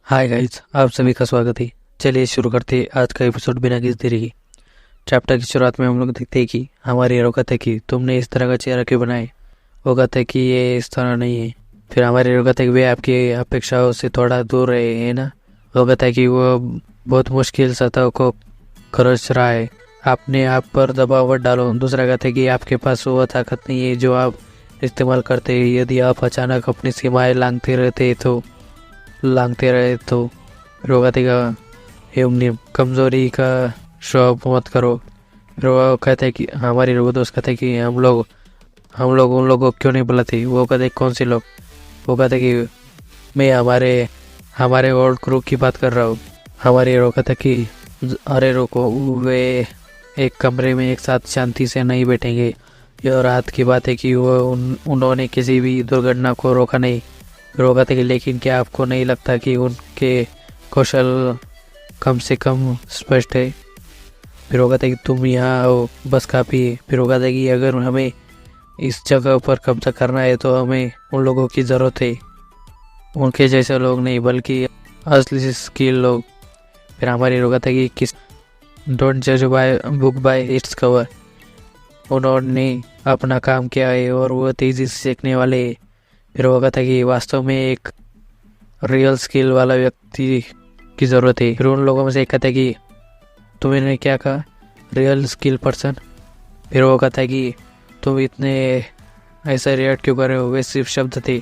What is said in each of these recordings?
Hi guys, आप सभी का स्वागत है। चलिए शुरू करते हैं आज का एपिसोड बिना किसी देरी की। चैप्टर की शुरुआत में हम लोग देखते हैं कि हमारी हीरो कहता है कि तुमने इस तरह का चेहरा क्यों बनाए। वो कहता है कि ये इस तरह नहीं है। फिर हमारे हीरो कहता है कि वे आपकी अपेक्षाओं से थोड़ा दूर रहे है ना। वो कहता है कि वो बहुत मुश्किल सतह को खरोच रहा है, अपने आप पर दबाव मत डालो। दूसरा कहता है कि आपके पास वो ताकत नहीं है जो आप इस्तेमाल करते हैं। यदि आप अचानक अपनी सीमाएं लांघते रहे तो रोगती का एवं कमजोरी का शो मत करो। फिर वो कहते हैं कि हमारी वो दोस्त कहते हैं कि हम लोग उन लोगों को क्यों नहीं बुलाते। वो कहते हैं कौन से लोग। वो कहते हैं कि मैं हमारे हमारे ओल्ड क्रू की बात कर रहा हूँ। हमारे हीरो कहते हैं कि अरे रुको, वे एक कमरे में एक साथ शांति से नहीं बैठेंगे। यह रात की बात है कि उन्होंने किसी भी दुर्घटना को रोका नहीं। रोका था कि लेकिन क्या आपको नहीं लगता कि उनके कौशल कम से कम स्पष्ट है। फिर वो कहता है कि तुम यहाँ आओ, बस काफ़ी है। फिर वो कहता है कि अगर हमें इस जगह पर कब्जा करना है तो हमें उन लोगों की ज़रूरत है, उनके जैसे लोग नहीं बल्कि असली स्किल लोग। फिर हमारी हीरो कहता है कि किस डोंट जज by book by its cover. उन्होंने अपना काम किया है और वो तेज़ी से सीखने वाले हैं। फिर वो कहता है कि वास्तव में एक रियल स्किल वाला व्यक्ति की ज़रूरत है। फिर उन लोगों में से एक कहता है कि तुमने क्या कहा, रियल स्किल पर्सन। फिर वो कहता है कि तुम इतने ऐसा रिएक्ट क्यों कर रहे हो, वे सिर्फ शब्द थे।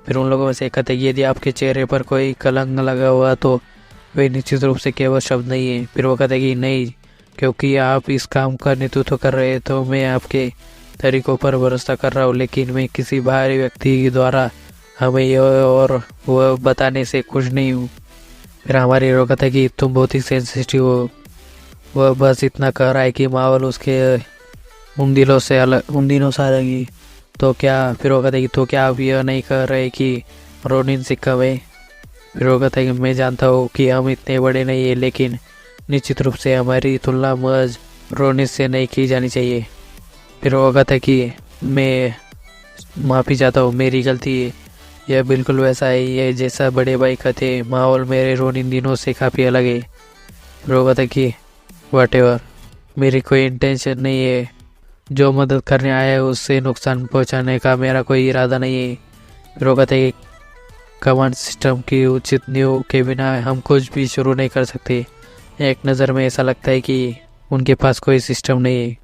फिर उन लोगों में से एक कहता है कि यदि आपके चेहरे पर कोई कलंक लगा हुआ तो वे निश्चित रूप से केवल शब्द नहीं है। फिर वो कहता है कि नहीं, क्योंकि आप इस काम का नेतृत्व कर रहे हैं तो मैं आपके तरीकों पर भरोसा कर रहा हूँ, लेकिन मैं किसी बाहरी व्यक्ति द्वारा हमें ये और वो बताने से खुश नहीं हूँ। फिर हमारी हीरो कहता है कि तुम बहुत ही सेंसिटिव हो। वह बस इतना कह रहा है कि माहौल उसके उन दिनों से अलग ही। तो क्या, फिर वो कहता है कि तो क्या आप यह नहीं कह रहे कि रोनिन से कम है। फिर वो कहता है कि मैं जानता हूँ कि हम इतने बड़े नहीं है, लेकिन निश्चित रूप से हमारी तुलना मज रोनिन से नहीं की जानी चाहिए। फिर वो कहता है कि मैं माफ़ी चाहता हूँ, मेरी गलती है। यह बिल्कुल वैसा है ये जैसा बड़े भाई कहते, माहौल मेरे रोनिन दिनों से काफ़ी अलग है। फिर वो कहता है कि वॉटेवर, मेरी कोई इंटेंशन नहीं है। जो मदद करने आया है उससे नुकसान पहुंचाने का मेरा कोई इरादा नहीं है। फिर वो कहता है कि कमांड सिस्टम की उचित नींव के बिना हम कुछ भी शुरू नहीं कर सकते। एक नज़र में ऐसा लगता है कि उनके पास कोई सिस्टम नहीं है।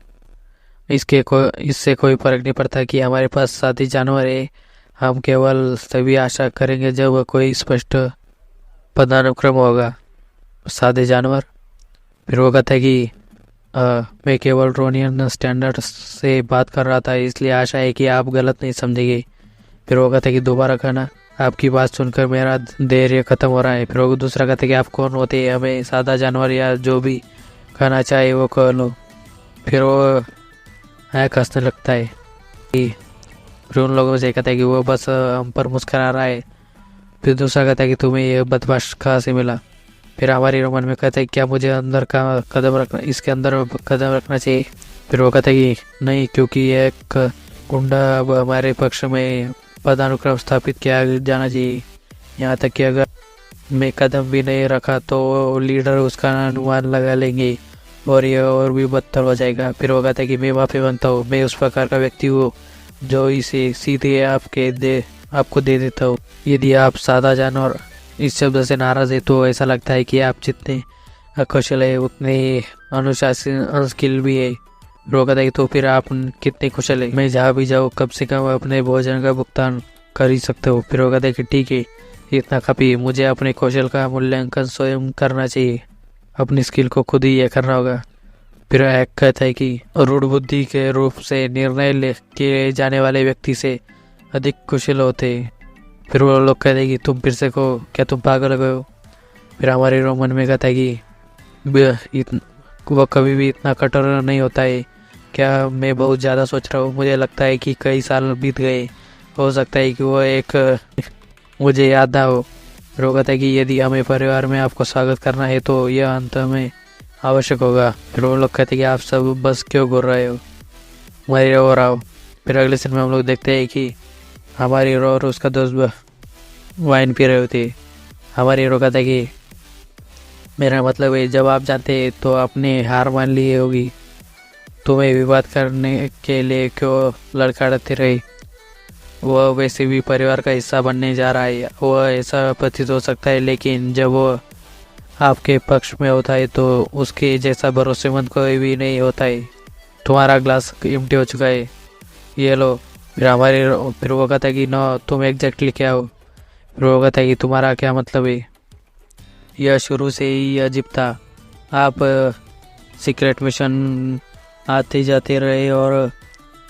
इससे कोई फर्क नहीं पड़ता कि हमारे पास साथी जानवर है। हम केवल तभी आशा करेंगे जब वह कोई स्पष्ट पदानुक्रम होगा। सादे जानवर। फिर वो कहता है कि मैं केवल रोनियन स्टैंडर्ड से बात कर रहा था, इसलिए आशा है कि आप गलत नहीं समझेंगे। फिर वो कहता है कि दोबारा कहना, आपकी बात सुनकर मेरा धैर्य खत्म हो रहा है। फिर वो दूसरा कहता है कि आप कौन होते हैं, हमें सादा जानवर या जो भी कहना चाहे वो कह लो। फिर वो हंसने लगता है कि फिर उन लोगों से कहता है कि वो बस हम पर मुस्कुरा रहा है। फिर दूसरा कहता है कि तुम्हें ये बदमाश कहाँ से मिला। फिर हमारे रोमन में कहता है क्या मुझे अंदर का इसके अंदर कदम रखना चाहिए। फिर वो कहता है कि नहीं, क्योंकि ये एक गुंडा अब हमारे पक्ष में पदानुक्रम स्थापित किया जाना चाहिए। यहाँ तक कि अगर मैं कदम भी नहीं रखा तो लीडर उसका अनुमान लगा लेंगे और ये और भी बदतर हो जाएगा। फिर वो कहता है कि मैं माफ़ी मांगता हूँ, मैं उस प्रकार का व्यक्ति हूँ जो इसे सीधे आपको दे देता हूँ। यदि आप सादा जानवर इस शब्द से नाराज है तो ऐसा लगता है कि आप जितने अकुशल है उतने अनुशासन अनस्किल भी है। वो कहता है कि तो फिर आप कितने कुशल है, मैं जहाँ भी जाऊँ कम से कम अपने भोजन का भुगतान कर ही सकते हो। फिर वो कहता है कि ठीक है, इतना काफ़ी है, मुझे अपने कौशल का मूल्यांकन स्वयं करना चाहिए, अपनी स्किल को खुद ही ये करना होगा। फिर एक कहता है कि रूढ़ बुद्धि के रूप से निर्णय किए जाने वाले व्यक्ति से अधिक कुशल होते। फिर वो लोग कहते हैं कि तुम फिर से कहो, क्या तुम पागल हो गए हो। फिर हमारे रोमन में कहता है कि वो कभी भी इतना कठोर नहीं होता है। क्या मैं बहुत ज़्यादा सोच रहा हूँ, मुझे लगता है कि कई साल बीत गए, हो सकता है कि वो एक मुझे याद ना हो। फिर वो कहता है कि यदि हमें परिवार में आपको स्वागत करना है तो यह अंत में आवश्यक होगा। फिर वो लोग कहते हैं कि आप सब बस क्यों घूर रहे हो, मरे हो रहा हो। फिर अगले सीन में हम लोग देखते हैं कि हमारी हीरो और उसका दोस्त वाइन पी रहे होते। हमारे हीरो कहता है कि मेरा मतलब है जब आप जानते तो आपने हार मान ली होगी, तुम्हें विवाद करने के लिए क्यों लड़खड़ाते रहे। वह वैसे भी परिवार का हिस्सा बनने जा रहा है, वह ऐसा प्रतीत हो सकता है, लेकिन जब वो आपके पक्ष में होता है तो उसके जैसा भरोसेमंद कोई भी नहीं होता है। तुम्हारा ग्लास एम्प्टी हो चुका है, ये लो। फिर वो कहता है कि नो, तुम एग्जैक्टली क्या हो। फिर वो कहता है कि तुम्हारा क्या मतलब है। यह शुरू से ही अजीब था। आप सीक्रेट मिशन आते जाते रहे और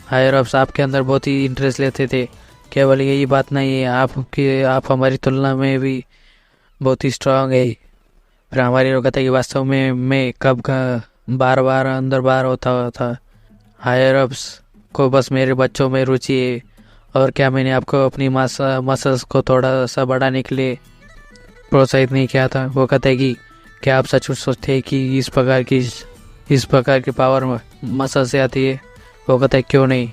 हायर अप्स आपके अंदर बहुत ही इंटरेस्ट लेते थे। केवल यही बात नहीं है, आप हमारी तुलना में भी बहुत ही स्ट्रांग है। फिर हमारी लोग कहता है कि वास्तव में मैं कब का बार बार अंदर बाहर होता था। हायर अप्स को बस मेरे बच्चों में रुचि है, और क्या मैंने आपको अपनी मसल्स को थोड़ा सा बढ़ाने के लिए प्रोत्साहित नहीं किया था। वो कहता है कि क्या आप सचमुच सोचते हैं कि इस प्रकार की पावर मसल से आती है। वो कहता है क्यों नहीं,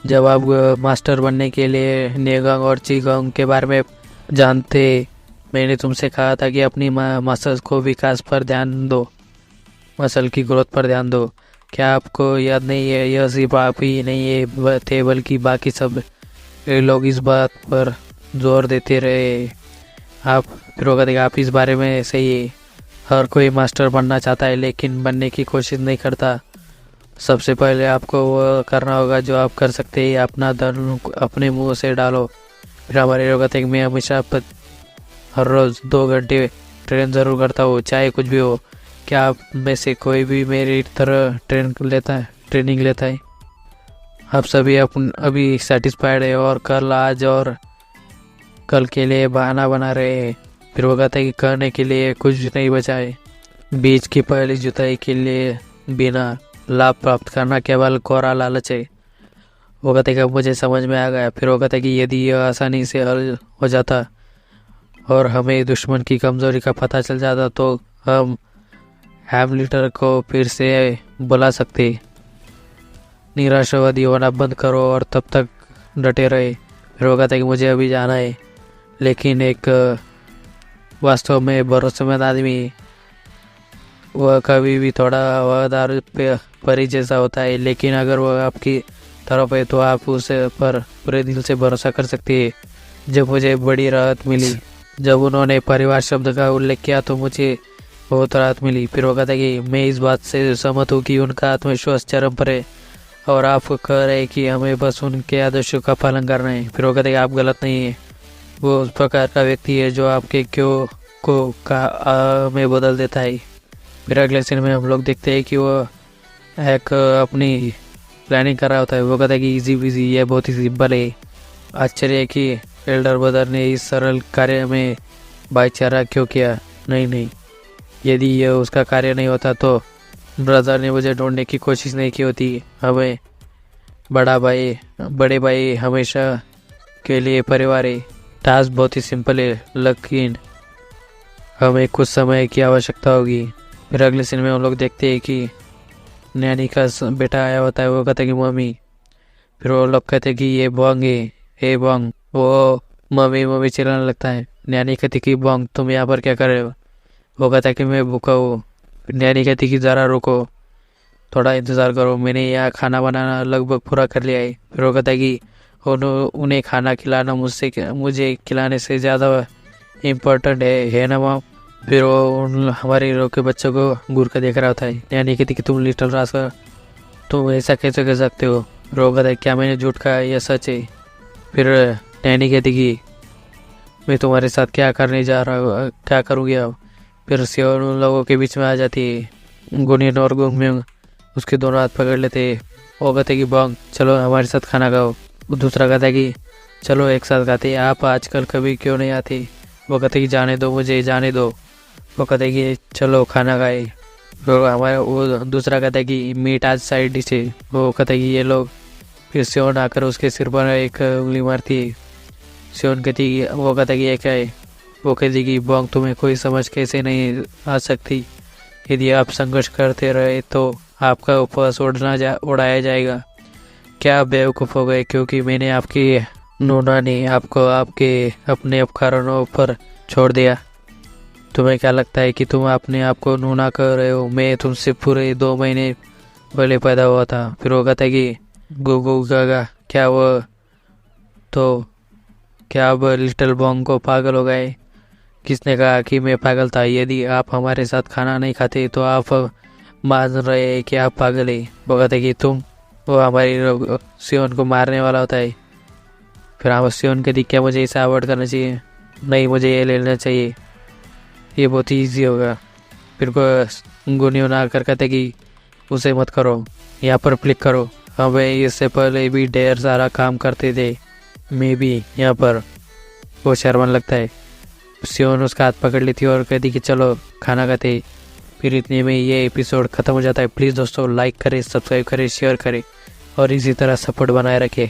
जब आप मास्टर बनने के लिए नेगोंग और चीगोंग के बारे में जानते, मैंने तुमसे कहा था कि अपनी मसल्स को विकास पर ध्यान दो, मसल की ग्रोथ पर ध्यान दो। क्या आपको याद नहीं है, यह सिर्फ आप ही नहीं है थे बल्कि बाकी सब लोग इस बात पर जोर देते रहे। आप फिर कहते आप इस बारे में सही है, हर कोई मास्टर बनना चाहता है लेकिन बनने की कोशिश नहीं करता। सबसे पहले आपको वो करना होगा जो आप कर सकते हैं, अपना धन अपने मुंह से डालो। फिर हमारे लोग कहते हैं मैं हमेशा हर रोज़ 2 घंटे ट्रेन ज़रूर करता हूँ, चाहे कुछ भी हो। क्या आप में से कोई भी मेरी तरह ट्रेनिंग लेता है। आप सभी अभी सेटिस्फाइड है और आज और कल के लिए बहाना बना रहे हैं। फिर वो कहता है कि करने के लिए कुछ नहीं बचा है। बीच की पहली जुताई के लिए बिना लाभ प्राप्त करना केवल कोरा लालच है। वो कहते हैं कि मुझे समझ में आ गया। फिर वो कहता है कि यदि यह आसानी से हल हो जाता और हमें दुश्मन की कमजोरी का पता चल जाता तो हम हैमलेटर को फिर से बुला सकते। निराशावादी होना बंद करो और तब तक डटे रहे। फिर वो कहता है कि मुझे अभी जाना है, लेकिन एक वास्तव में भरोसेमंद आदमी वह कभी भी थोड़ा वफादार परी जैसा होता है, लेकिन अगर वह आपकी तरफ है तो आप उसे पर पूरे दिल से भरोसा कर सकते हैं। जब मुझे बड़ी राहत मिली जब उन्होंने परिवार शब्द का उल्लेख किया तो मुझे बहुत राहत मिली। फिर वो कहता है कि मैं इस बात से सहमत हूँ कि उनका आत्मविश्वास चरम पर है और आप कह रहे हैं कि हमें बस उनके आदर्शों का पालन करना है। फिर वो कहते हैं कि आप गलत नहीं है। वो उस प्रकार का व्यक्ति है जो आपके क्यों को में बदल देता है। फिर अगले सीन में हम लोग देखते हैं कि वो एक अपनी प्लानिंग कर रहा होता है। वो कहता है कि इजी बिजी, ये बहुत ही सिंपल है। आश्चर्य है कि एल्डर ब्रदर ने इस सरल कार्य में भाईचारा क्यों किया। नहीं, यदि यह उसका कार्य नहीं होता तो ब्रदर ने मुझे ढूंढने की कोशिश नहीं की होती। हमें बड़े भाई हमेशा के लिए परिवार है। टास्क बहुत ही सिंपल है, लेकिन हमें कुछ समय की आवश्यकता होगी। फिर अगले सीन में हम लोग देखते हैं कि नैनी का बेटा आया होता है। वो कहता है कि मम्मी। फिर वो लोग कहते हैं कि ये बॉन्ग है, हे बॉन्ग। वो मम्मी चिल्लाने लगता है। नैनी कहती कि बॉन्ग तुम यहाँ पर क्या कर रहे हो। वो कहता है कि मैं भूखा हूँ। नैनी कहती कि ज़रा रुको, थोड़ा इंतज़ार करो, मैंने यहाँ खाना बनाना लगभग पूरा कर लिया है। फिर वो कहता है कि उन्हें खाना खिलाना मुझे खिलाने से ज़्यादा इम्पोर्टेंट है ना माँ। फिर वो हमारे हीरो के बच्चों को घूर कर देख रहा होता है। नैनी कहती कि तुम लिटिल रास्कल, तुम ऐसा कैसे कर सकते हो। फिर वो कहता है क्या मैंने झूठ कहा, यह सच है। फिर नैनी कहती कि मैं तुम्हारे साथ क्या करने जा रहा हूँ, क्या करूँगी अब। फिर सियोन उन लोगों के बीच में आ जाती है। गुनियन और गुंगम्यूंग उसके दोनों हाथ पकड़ लेते। वो कहते कि बॉन्ग चलो हमारे साथ खाना खाओ। दूसरा कहता है कि चलो एक साथ खाते, आप आजकल कभी क्यों नहीं आते। वो कहते कि जाने दो, मुझे जाने दो। वो कहते कि चलो खाना खाए। वो दूसरा कहता है कि मीट आज साइड डिश है। वो कहता है कि ये लोग। फिर सियोन आकर उसके सिर पर एक उंगली मारती है। सियोन कहती वो कहता है कि ये क्या है। वो कहती कि बॉन्ग तुम्हें कोई समझ कैसे नहीं आ सकती। यदि आप संघर्ष करते रहे तो आपका उपवास उड़ाया जाएगा। क्या आप बेवकूफ़ हो गए क्योंकि मैंने आपकी नूना ने आपको आपके अपने उपकरणों पर छोड़ दिया। तुम्हें क्या लगता है कि तुम अपने आप को नूना कर रहे हो? मैं तुमसे पूरे 2 महीने पहले पैदा हुआ था। फिर वो कहता है कि गू गागा क्या वो, तो क्या अब लिटिल बॉन्ग को पागल हो गए? किसने कहा कि मैं पागल था? यदि आप हमारे साथ खाना नहीं खाते तो आप मान रहे हैं कि आप पागल है। वो कहते हैं कि तुम, वो हमारी सियोन को मारने वाला होता है। फिर हम सियोन के क्या मुझे इसे अवॉइड करना चाहिए? नहीं, मुझे ये लेना चाहिए, ये बहुत ही ईजी होगा। फिर को गुनियो ना कर कहते कि उसे मत करो, यहाँ पर क्लिक करो। हमें इससे पहले भी ढेर सारा काम करते थे, मैं भी यहाँ पर। वो शर्मन लगता है। सियोन उसका हाथ पकड़ लेती है और कहती कि चलो खाना खाते। फिर इतने में ये एपिसोड ख़त्म हो जाता है। प्लीज़ दोस्तों लाइक करें, सब्सक्राइब करें, शेयर करें और इसी तरह सपोर्ट बनाए रखें।